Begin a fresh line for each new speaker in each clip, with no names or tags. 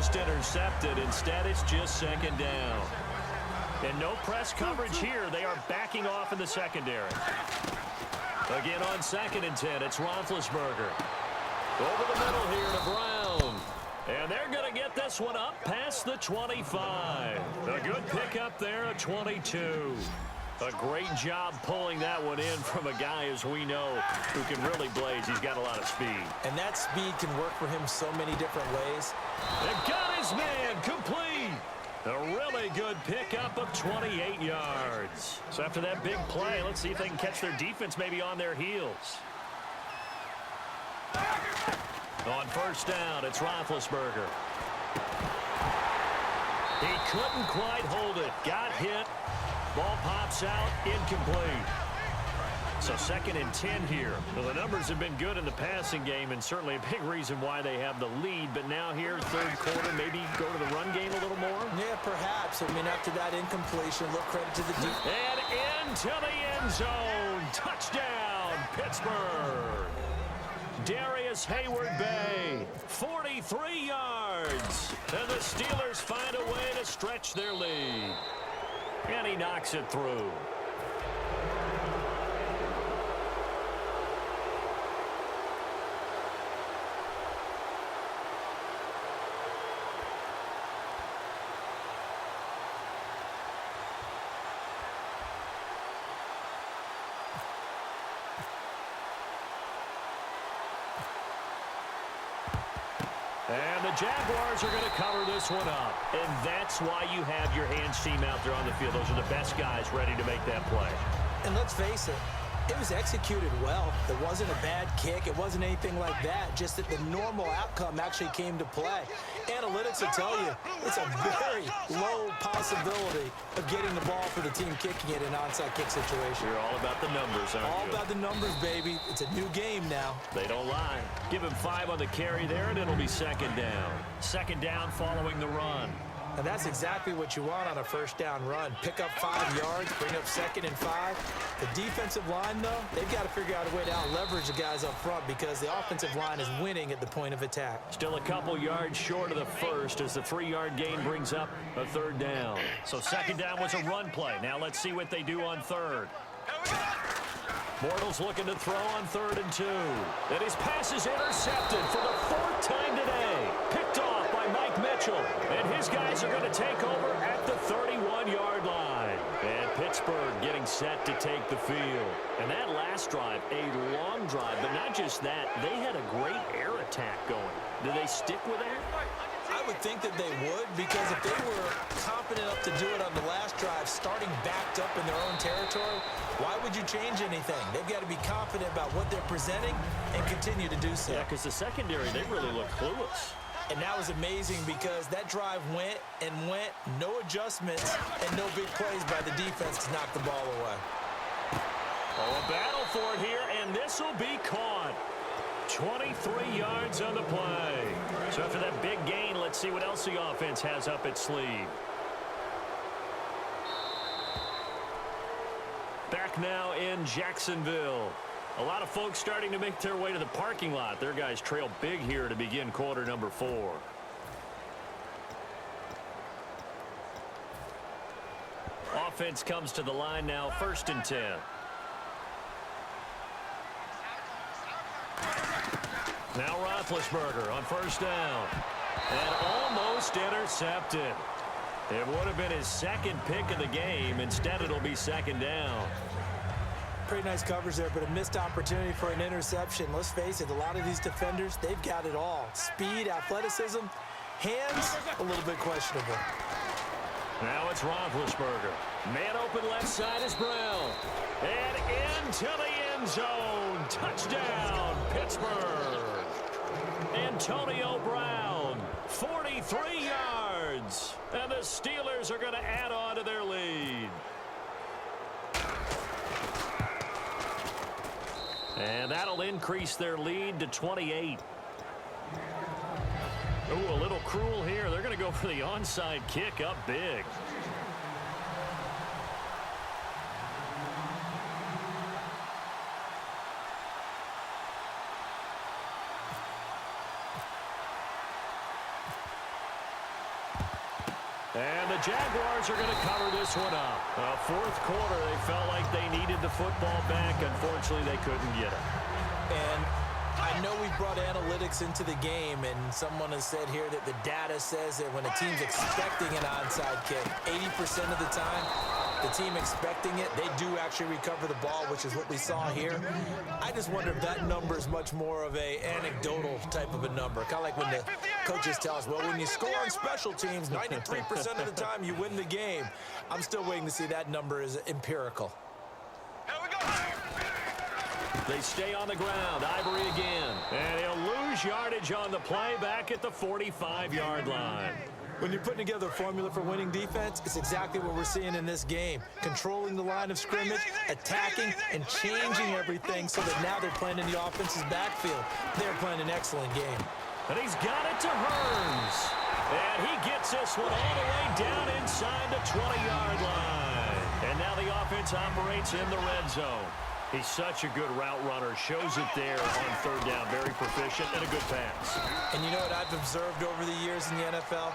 almost intercepted. Instead, it's just second down. And no press coverage here. They are backing off in the secondary. Again on 2nd and 10, it's Roethlisberger. Over the middle here to Brown. And they're going to get this one up past the 25. A good pickup there at 22. A great job pulling that one in from a guy, as we know, who can really blaze. He's got a lot of speed.
And that speed can work for him so many different ways.
They got his man complete. A really good pickup of 28 yards. So after that big play, let's see if they can catch their defense maybe on their heels. On 1st down, it's Roethlisberger. He couldn't quite hold it. Got hit. Ball pops out, incomplete. So 2nd and 10 here. Well, the numbers have been good in the passing game, and certainly a big reason why they have the lead. But now here, 3rd quarter, maybe go to the run game a little more?
Yeah, perhaps. I mean, after that incompletion, look, credit to the defense.
And into the end zone. Touchdown, Pittsburgh. Darius Hayward-Bay, 43 yards. And the Steelers find a way to stretch their lead. And he knocks it through. And the Jaguars are going to cover this one up. And that's why you have your hands team out there on the field. Those are the best guys ready to make that play.
And let's face it, it was executed well. There wasn't a bad kick. It wasn't anything like that. Just that the normal outcome actually came to play. Analytics will tell you it's a very low possibility of getting the ball for the team kicking it in an onside kick situation.
You're all about the numbers, aren't you?
All about the numbers, baby. It's a new game now.
They don't lie. Give him 5 on the carry there, and it'll be 2nd down. 2nd down following the run.
And that's exactly what you want on a 1st down run. Pick up 5 yards, bring up 2nd and 5. The defensive line, though, they've got to figure out a way to out-leverage the guys up front because the offensive line is winning at the point of attack.
Still a couple yards short of the first as the 3-yard gain brings up a 3rd down. So 2nd down was a run play. Now let's see what they do on 3rd. Bortles looking to throw on 3rd and 2. And his pass is intercepted for the 4th time today. Picked off by Mike Mitchell. And his guys are going to take over at the 31-yard line. And Pittsburgh getting set to take the field. And that last drive, a long drive. But not just that, they had a great air attack going. Do they stick with that?
I would think that they would, because if they were confident enough to do it on the last drive, starting backed up in their own territory, why would you change anything? They've got to be confident about what they're presenting and continue to do so.
Yeah, because the secondary, they really look clueless.
And that was amazing because that drive went and went, no adjustments, and no big plays by the defense to knock the ball away.
Oh, a battle for it here, and this will be caught. 23 yards on the play. So after that big gain, let's see what else the offense has up its sleeve. Back now in Jacksonville. A lot of folks starting to make their way to the parking lot. Their guys trail big here to begin quarter number 4. Offense comes to the line now, 1st and 10. Now Roethlisberger on 1st down. And almost intercepted. It would have been his 2nd pick of the game. Instead, it'll be 2nd down.
Pretty nice coverage there, but a missed opportunity for an interception. Let's face it, a lot of these defenders, they've got it all. Speed, athleticism, hands, a little bit questionable.
Now it's Roethlisberger. Man open left side is Brown. And into the end zone. Touchdown, Pittsburgh. Antonio Brown, 43 yards. And the Steelers are going to add on to their lead. And that'll increase their lead to 28. Ooh, a little cruel here. They're going to go for the onside kick up big. And the Jaguars are going to cover this one up. Fourth quarter, they felt like they needed the football back. Unfortunately, they couldn't get it.
And I know we brought analytics into the game, and someone has said here that the data says that when a team's expecting an onside kick, 80% of the time, the team expecting it, they do actually recover the ball, which is what we saw here. I just wonder if that number is much more of a anecdotal type of a number. Kind of like when the coaches tell us, well, when you score on special teams, 93% of the time you win the game. I'm still waiting to see that number is empirical.
They stay on the ground. Ivory again. And he'll lose yardage on the play back at the 45-yard line.
When you're putting together a formula for winning defense, it's exactly what we're seeing in this game. Controlling the line of scrimmage, attacking, and changing everything so that now they're playing in the offense's backfield. They're playing an excellent game.
And he's got it to Hearns. And he gets this one all the way down inside the 20-yard line. And now the offense operates in the red zone. He's such a good route runner. Shows it there on third down. Very proficient and a good pass.
And you know what I've observed over the years in the NFL?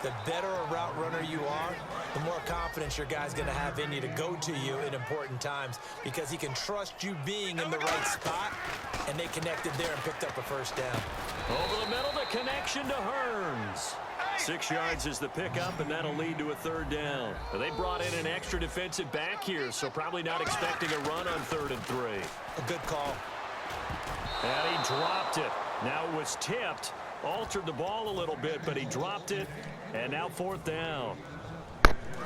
The better a route runner you are, the more confidence your guy's going to have in you to go to you in important times because he can trust you being in the right spot, and they connected there and picked up a first down.
Over the middle, the connection to Hearns. 6 yards is the pickup, and that'll lead to a third down. They brought in an extra defensive back here, so probably not expecting a run on 3rd and 3.
A good call.
And he dropped it. Now it was tipped. Altered the ball a little bit, but he dropped it. And now 4th down.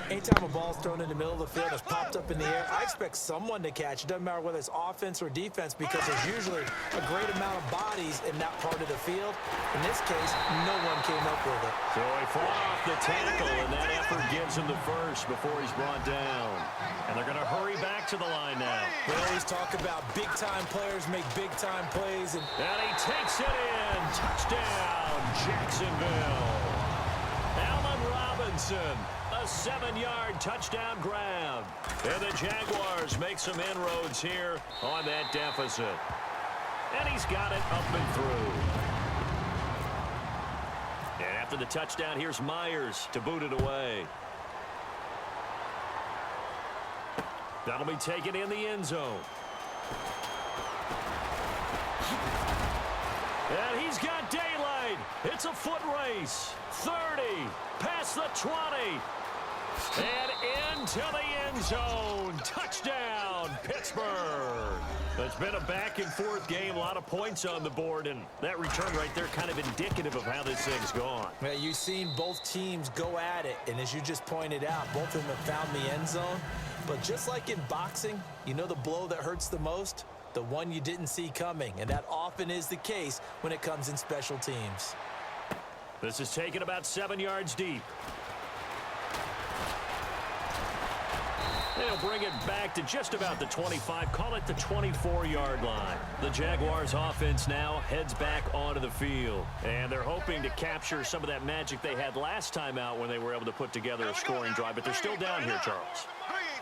Anytime a ball's thrown in the middle of the field, it's popped up in the air, I expect someone to catch. It doesn't matter whether it's offense or defense because there's usually a great amount of bodies in that part of the field. In this case, no one came up with it.
So he fought off the tackle, and that effort gives him the first before he's brought down. And they're going to hurry back to the line now.
We always talk about big-time players make big-time plays. And
he takes it in. Touchdown, Jacksonville. Allen Robinson. A 7-yard touchdown grab. And the Jaguars make some inroads here on that deficit. And he's got it up and through. And after the touchdown, here's Myers to boot it away. That'll be taken in the end zone. And he's got daylight. It's a foot race. 30, past the 20. And into the end zone. Touchdown, Pittsburgh. It's been a back-and-forth game. A lot of points on the board. And that return right there kind of indicative of how this thing's gone.
Well, you've seen both teams go at it. And as you just pointed out, both of them have found the end zone. But just like in boxing, you know the blow that hurts the most? The one you didn't see coming. And that often is the case when it comes in special teams.
This is taken about 7 yards deep. They'll bring it back to just about the 25, call it the 24-yard line. The Jaguars offense now heads back onto the field. And they're hoping to capture some of that magic they had last time out when they were able to put together a scoring drive. But they're still down here, Charles.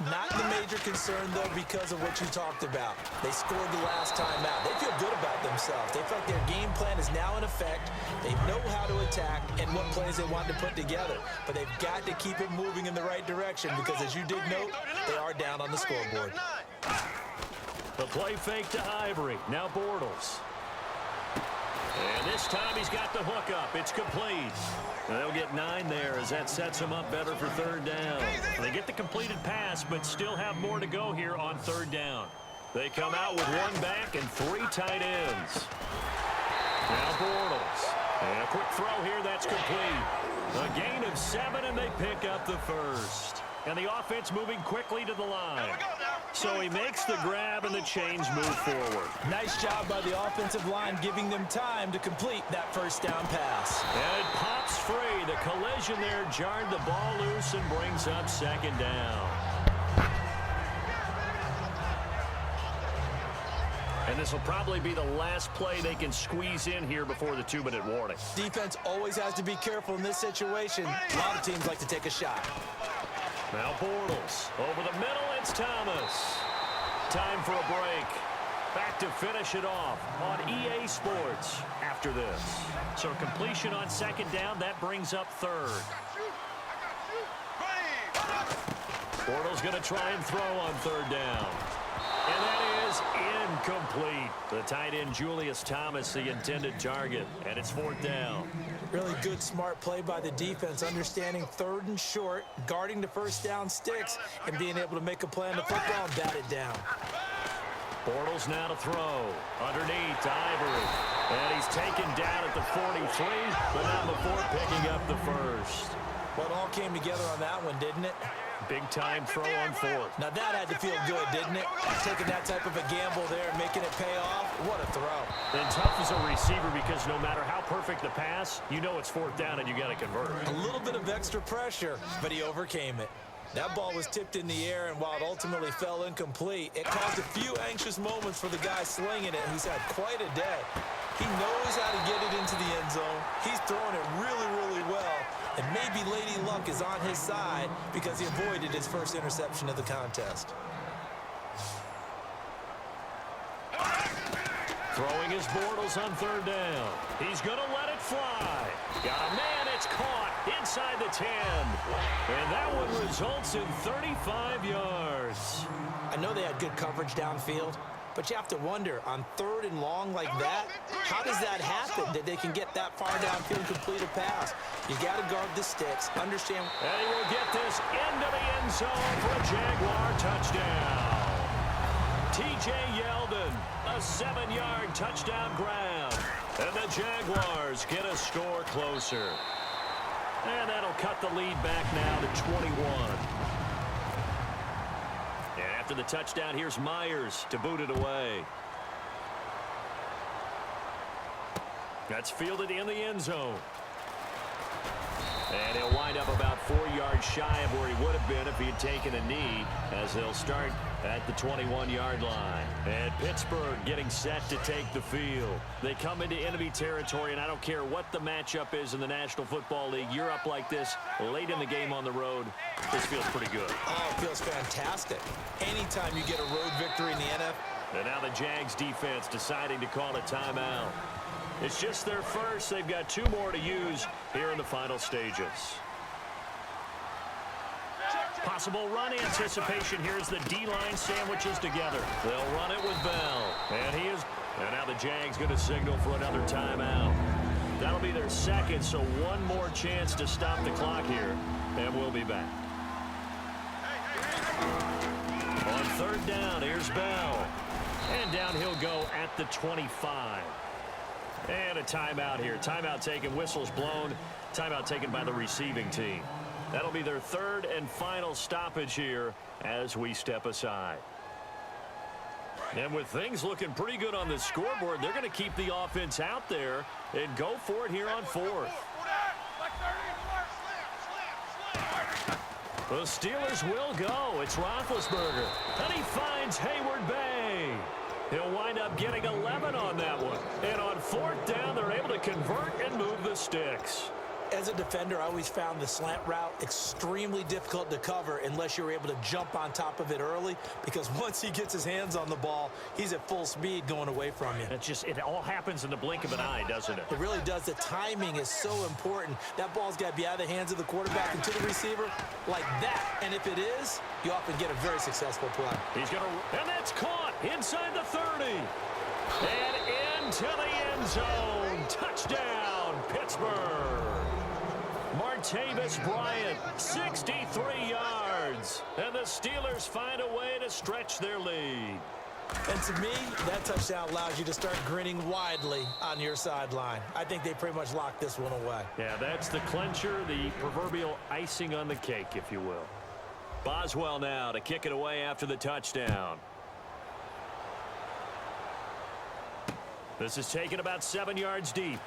Not the major concern, though, because of what you talked about. They scored the last time out. They feel good about themselves. They feel like their game plan is now in effect. They know how to attack and what plays they want to put together. But they've got to keep it moving in the right direction because, as you did note, they are down on the scoreboard.
The play fake to Ivory. Now Bortles. And this time he's got the hook up. It's complete. And they'll get 9 there as that sets them up better for 3rd down. They get the completed pass, but still have more to go here on 3rd down. They come out with 1 back and 3 tight ends. Now Bortles. And a quick throw here, that's complete. A gain of 7, and they pick up the first. And the offense moving quickly to the line. So he makes the grab, and the chains move forward.
Nice job by the offensive line giving them time to complete that first down pass.
And it pops free. The collision there jarred the ball loose and brings up 2nd down. And this will probably be the last play they can squeeze in here before the 2-minute warning.
Defense always has to be careful in this situation. A lot of teams like to take a shot.
Now Bortles. Over the middle, it's Thomas. Time for a break. Back to finish it off on EA Sports after this. So completion on 2nd down, that brings up 3rd. Bortles going to try and throw on third down. And that is incomplete. The tight end, Julius Thomas, the intended target. And it's fourth down.
Really good, smart play by the defense, understanding third and short, guarding the first down sticks, and being able to make a play on the football and bat it down.
Bortles now to throw. Underneath to Ivory. And he's taken down at the 43, but not before picking up the first.
Well, it all came together on that one, didn't it?
Big-time throw on fourth.
Now, that had to feel good, didn't it? Taking that type of a gamble there, making it pay off. What a throw.
And tough as a receiver because no matter how perfect the pass, you know it's fourth down and you got to convert.
A little bit of extra pressure, but he overcame it. That ball was tipped in the air, and while it ultimately fell incomplete, it caused a few anxious moments for the guy slinging it, who's had quite a day. He knows how to get it into the end zone. He's throwing it really, really well. And maybe Lady Luck is on his side because he avoided his first interception of the contest.
Throwing his Bortles on third down. He's going to let it fly. Got a man, it's caught inside the 10. And that one results in 35 yards.
I know they had good coverage downfield, but you have to wonder, on third and long like that, how does that happen that they can get that far downfield and complete a pass? You got to guard the sticks, understand.
And he will get this into the end zone for a Jaguar touchdown. T.J. Yeldon, a 7-yard touchdown grab. And the Jaguars get a score closer. And that'll cut the lead back now to 21. And after the touchdown, here's Myers to boot it away. That's fielded in the end zone. And he'll wind up about 4 yards shy of where he would have been if he had taken a knee, as they'll start at the 21-yard line. And Pittsburgh getting set to take the field. They come into enemy territory, and I don't care what the matchup is in the National Football League. You're up like this late in the game on the road. This feels pretty good.
Oh, it feels fantastic. Anytime you get a road victory in the NFL.
And now the Jags defense deciding to call a timeout. It's just their first. They've got 2 more to use here in the final stages. Possible run anticipation here as the D-line sandwiches together. They'll run it with Bell. And now the Jags going to signal for another timeout. That'll be their second, so one more chance to stop the clock here. And we'll be back. On third down, here's Bell. And down he'll go at the 25. And a timeout here. Timeout taken, whistles blown. Timeout taken by the receiving team. That'll be their third and final stoppage here as we step aside. And with things looking pretty good on the scoreboard, they're going to keep the offense out there and go for it here on fourth. The Steelers will go. It's Roethlisberger. And he finds Hayward Bay. He'll wind up getting 11 on that one. And on fourth down, they're able to convert and move the sticks.
As a defender, I always found the slant route extremely difficult to cover unless you're able to jump on top of it early, because once he gets his hands on the ball, he's at full speed going away from you.
It all happens in the blink of an eye, doesn't it?
It really does. The timing is so important. That ball's got to be out of the hands of the quarterback and to the receiver like that. And if it is, you often get a very successful play.
And that's caught inside the 30. And into the end zone. Touchdown, Pittsburgh. Martavis Bryant, 63 yards. And the Steelers find a way to stretch their lead.
And to me, that touchdown allows you to start grinning widely on your sideline. I think they pretty much locked this one away.
Yeah, that's the clincher, the proverbial icing on the cake, if you will. Boswell now to kick it away after the touchdown. This is taken about 7 yards deep.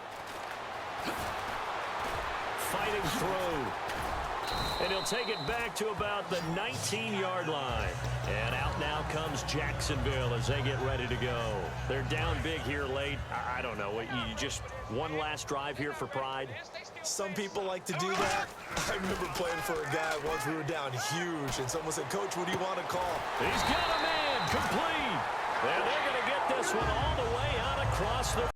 Fighting through. And he'll take it back to about the 19-yard line. And out now comes Jacksonville as they get ready to go. They're down big here late. I don't know. You just one last drive here for pride?
Some people like to do that. I remember playing for a guy once. We were down huge, and someone said, "Coach, what do you want to call?"
He's got a man complete. And they're going to get this one all the way out across the